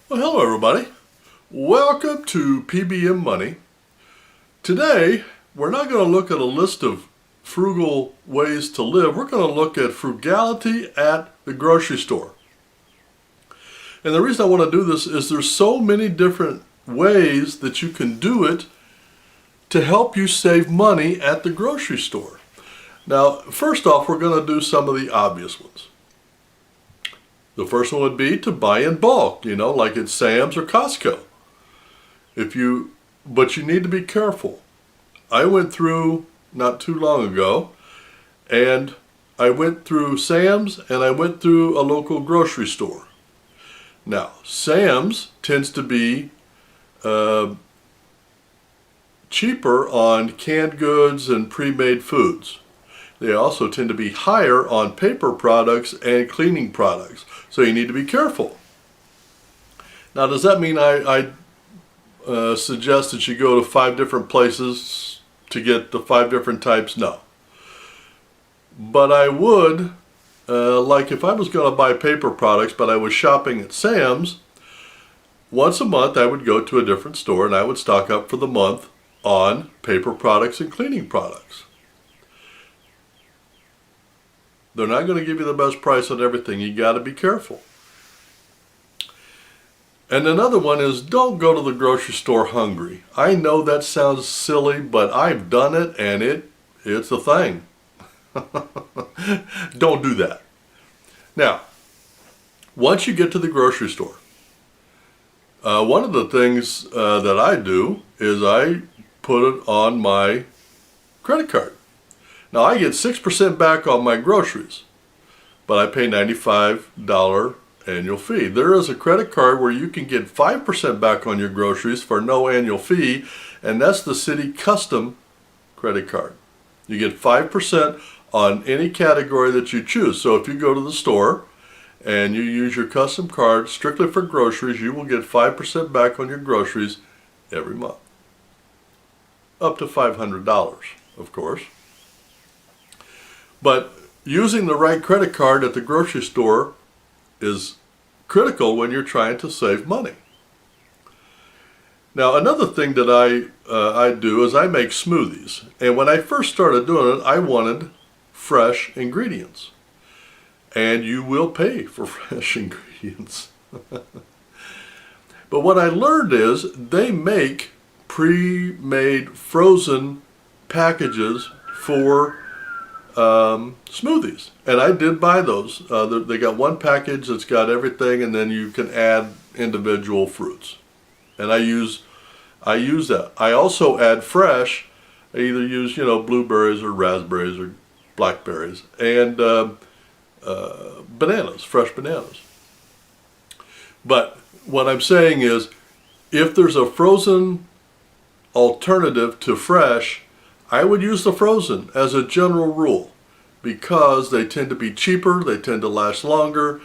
Well, hello everybody. Welcome to P.B.M. Money. Today, we're not going to look at a list of frugal ways to live. We're going to look at frugality at the grocery store. And the reason I want to do this is there's so many different ways that you can do it to help you save money at the grocery store. Now, first off, we're going to do some of the obvious ones. The first one would be to buy in bulk, like at Sam's or Costco. But you need to be careful. I went through not too long ago, and I went through Sam's and I went through a local grocery store. Now, Sam's tends to be cheaper on canned goods and pre-made foods. They also tend to be higher on paper products and cleaning products. So you need to be careful. Now, does that mean I suggest that you go to 5 different places to get the 5 different types? No. But I would, like if I was going to buy paper products, but I was shopping at Sam's, once a month I would go to a different store and I would stock up for the month on paper products and cleaning products. They're not going to give you the best price on everything. You got to be careful. And another one is don't go to the grocery store hungry. I know that sounds silly, but I've done it and it's a thing. Don't do that. Now, once you get to the grocery store, one of the things that I do is I put it on my credit card. Now, I get 6% back on my groceries, but I pay $95 annual fee. There is a credit card where you can get 5% back on your groceries for no annual fee, and that's the City Custom credit card. You get 5% on any category that you choose. So if you go to the store and you use your custom card strictly for groceries, you will get 5% back on your groceries every month. Up to $500, of course. But using the right credit card at the grocery store is critical when you're trying to save money. Now, another thing that I do is I make smoothies. And when I first started doing it, I wanted fresh ingredients. And you will pay for fresh ingredients. But what I learned is they make pre-made frozen packages for smoothies, and I did buy those. They got one package that's got everything, and then you can add individual fruits. And I use that. I also add fresh. I either use blueberries or raspberries or blackberries and bananas, fresh bananas. But what I'm saying is, if there's a frozen alternative to fresh, I would use the frozen as a general rule because they tend to be cheaper, they tend to last longer,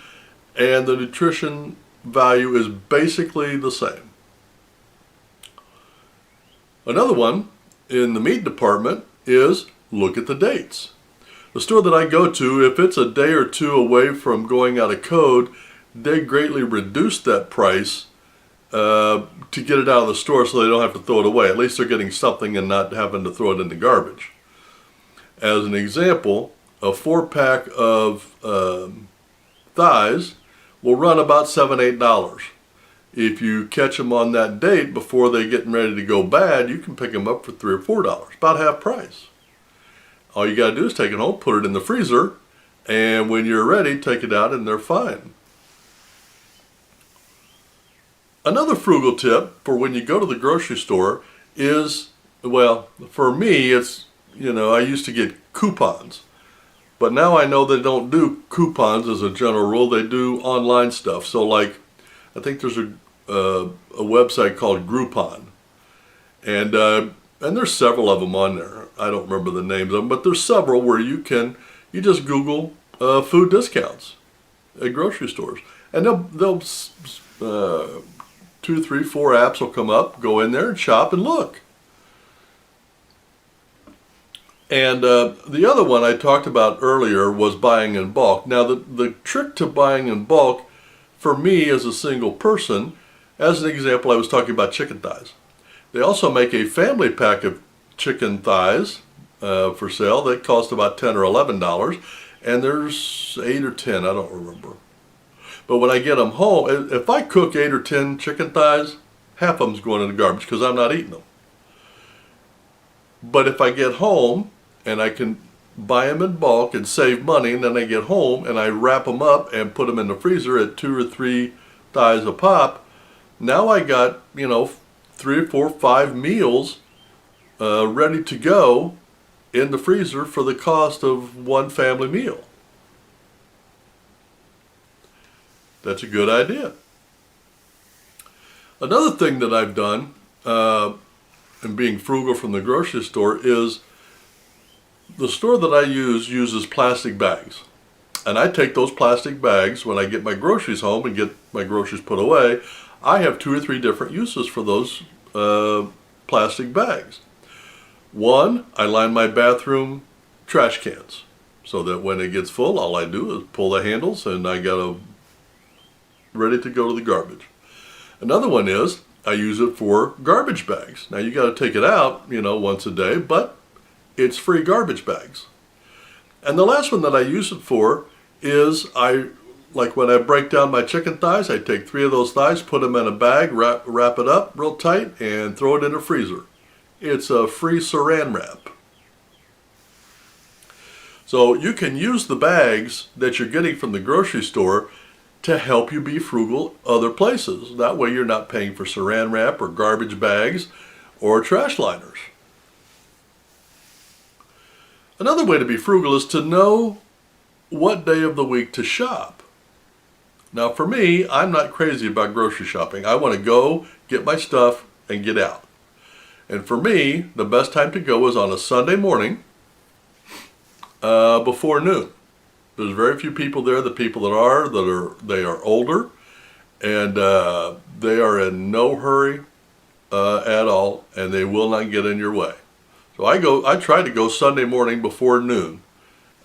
and the nutrition value is basically the same. Another one in the meat department is look at the dates. The store that I go to, if it's a day or two away from going out of code, they greatly reduce that price to get it out of the store so they don't have to throw it away. At least they're getting something and not having to throw it in the garbage. As an example, a 4-pack of thighs will run about $7, $8. If you catch them on that date before they're getting ready to go bad, you can pick them up for $3 or $4, about half price. All you got to do is take it home, put it in the freezer, and when you're ready, take it out and they're fine. Another frugal tip for when you go to the grocery store is, well, for me, it's, I used to get coupons. But now I know they don't do coupons as a general rule. They do online stuff. So like, I think there's a website called Groupon. And there's several of them on there. I don't remember the names of them, but there's several where you just Google food discounts at grocery stores. And they'll 2, 3, 4 apps will come up, go in there and shop and look. And the other one I talked about earlier was buying in bulk. Now the trick to buying in bulk for me as a single person, As an example, I was talking about chicken thighs. They also make a family pack of chicken thighs for sale. They cost about $10 or $11, and there's 8 or 10, I don't remember. But when I get them home, if I cook 8 or 10 chicken thighs, half of them's going in the garbage because I'm not eating them. But if I get home and I can buy them in bulk and save money, and then I get home and I wrap them up and put them in the freezer at 2 or 3 thighs a pop, now I got, 3 or 4 or 5 meals ready to go in the freezer for the cost of one family meal. That's a good idea. Another thing that I've done in being frugal from the grocery store is the store that I use uses plastic bags. And I take those plastic bags when I get my groceries home and get my groceries put away. I have 2 or 3 different uses for those plastic bags. One, I line my bathroom trash cans so that when it gets full, all I do is pull the handles and I got a ready to go to the garbage. Another one is I use it for garbage bags. Now you got to take it out, once a day, but it's free garbage bags. And the last one that I use it for is like when I break down my chicken thighs, I take 3 of those thighs, put them in a bag, wrap it up real tight, and throw it in a freezer. It's a free saran wrap. So you can use the bags that you're getting from the grocery store to help you be frugal other places. That way you're not paying for saran wrap or garbage bags or trash liners. Another way to be frugal is to know what day of the week to shop. Now for me, I'm not crazy about grocery shopping. I want to go, get my stuff, and get out. And for me, the best time to go is on a Sunday morning before noon. There's very few people there. The people they are older, and they are in no hurry at all, and they will not get in your way. So I try to go Sunday morning before noon.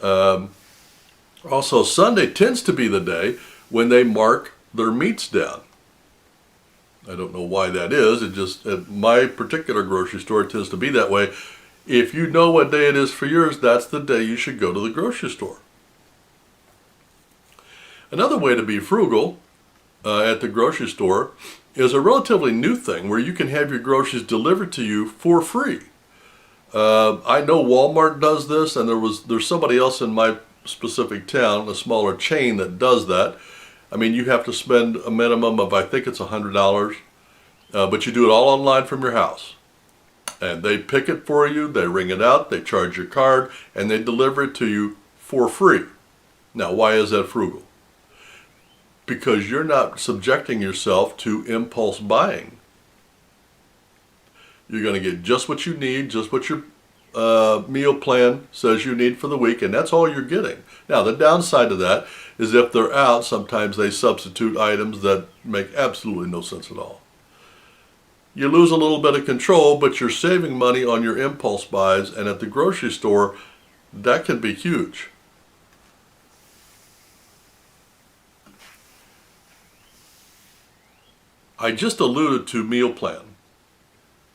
Also, Sunday tends to be the day when they mark their meats down. I don't know why that is. It just, at my particular grocery store, it tends to be that way. If you know what day it is for yours, that's the day you should go to the grocery store. Another way to be frugal at the grocery store is a relatively new thing where you can have your groceries delivered to you for free. I know Walmart does this, and there's somebody else in my specific town, a smaller chain, that does that. I mean, you have to spend a minimum of, I think it's $100, but you do it all online from your house. And they pick it for you, they ring it out, they charge your card, and they deliver it to you for free. Now, why is that frugal? Because you're not subjecting yourself to impulse buying. You're going to get just what you need, just what your meal plan says you need for the week, and that's all you're getting. Now, the downside of that is if they're out, sometimes they substitute items that make absolutely no sense at all. You lose a little bit of control, but you're saving money on your impulse buys, and at the grocery store, that can be huge. I just alluded to meal plan.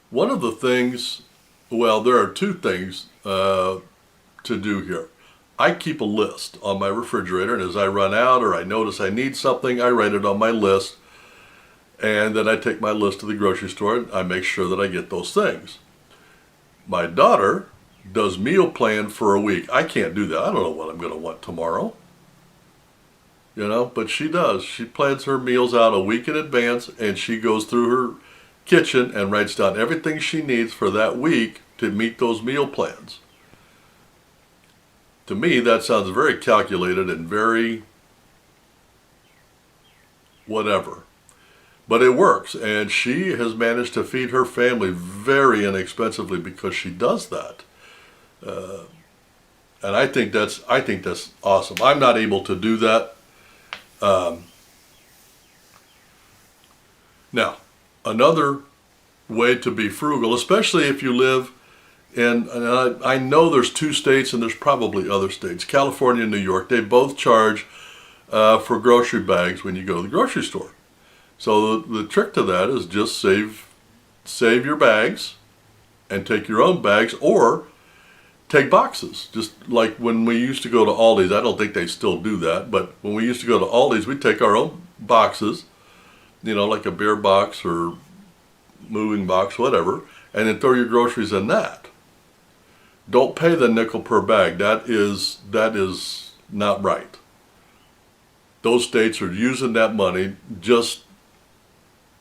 One of the things, well, there are 2 things to do here. I keep a list on my refrigerator, and as I run out or I notice I need something, I write it on my list, and then I take my list to the grocery store and I make sure that I get those things. My daughter does meal plan for a week. I can't do that. I don't know what I'm going to want tomorrow. But she does. She plans her meals out a week in advance, and she goes through her kitchen and writes down everything she needs for that week to meet those meal plans. To me, that sounds very calculated and very whatever. But it works, and she has managed to feed her family very inexpensively because she does that. And I think that's awesome. I'm not able to do that. Now, another way to be frugal, especially if you live in, and I know there's 2 states and there's probably other states, California and New York, they both charge for grocery bags when you go to the grocery store. So the trick to that is just save your bags and take your own bags, or take boxes. Just like when we used to go to Aldi's, I don't think they still do that, but when we used to go to Aldi's, we'd take our own boxes, like a beer box or moving box, whatever, and then throw your groceries in that. Don't pay the nickel per bag. That is not right. Those states are using that money just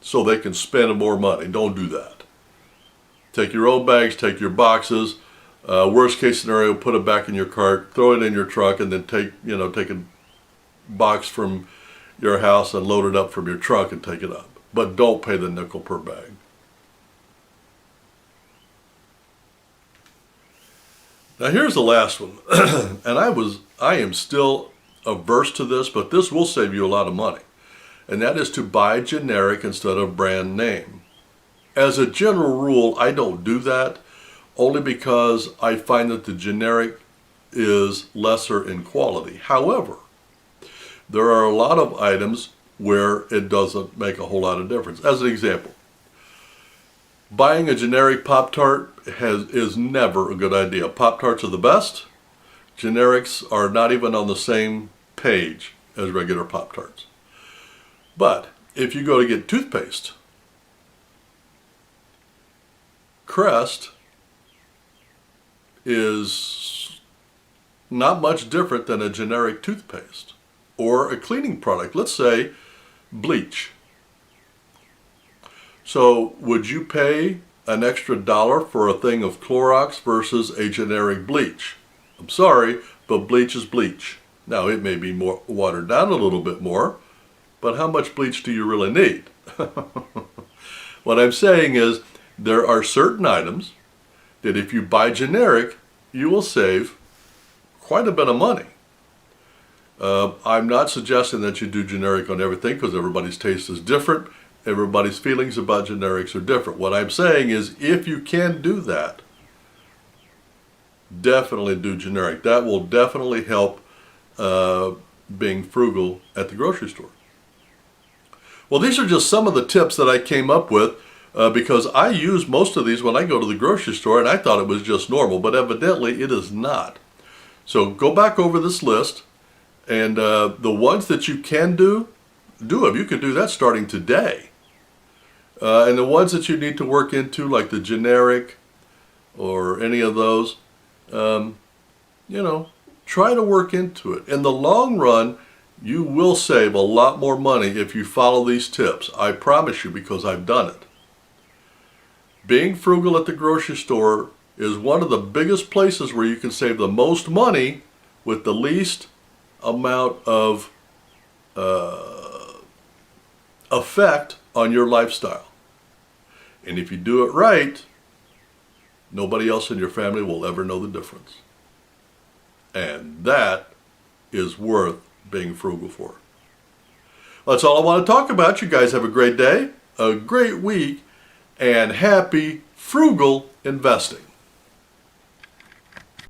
so they can spend more money. Don't do that. Take your own bags, take your boxes. Worst case scenario, put it back in your cart, throw it in your truck, and then take a box from your house and load it up from your truck and take it up. But don't pay the nickel per bag. Now here's the last one, and I am still averse to this, but this will save you a lot of money, and that is to buy generic instead of brand name. As a general rule, I don't do that, only because I find that the generic is lesser in quality. However, there are a lot of items where it doesn't make a whole lot of difference. As an example, buying a generic Pop-Tart is never a good idea. Pop-Tarts are the best. Generics are not even on the same page as regular Pop-Tarts. But if you go to get toothpaste, Crest is not much different than a generic toothpaste or a cleaning product. Let's say bleach. So would you pay an extra $1 for a thing of Clorox versus a generic bleach? I'm sorry, but bleach is bleach. Now it may be more watered down a little bit more, but how much bleach do you really need? What I'm saying is there are certain items that if you buy generic, you will save quite a bit of money. I'm not suggesting that you do generic on everything because everybody's taste is different. Everybody's feelings about generics are different. What I'm saying is if you can do that, definitely do generic. That will definitely help being frugal at the grocery store. Well, these are just some of the tips that I came up with because I use most of these when I go to the grocery store, and I thought it was just normal, but evidently it is not. So go back over this list, and the ones that you can do them. You can do that starting today. And the ones that you need to work into, like the generic or any of those, try to work into it. In the long run, you will save a lot more money if you follow these tips. I promise you, because I've done it. Being frugal at the grocery store is one of the biggest places where you can save the most money with the least amount of effect on your lifestyle. And if you do it right, nobody else in your family will ever know the difference. And that is worth being frugal for. That's all I want to talk about. You guys have a great day, a great week, and happy frugal investing.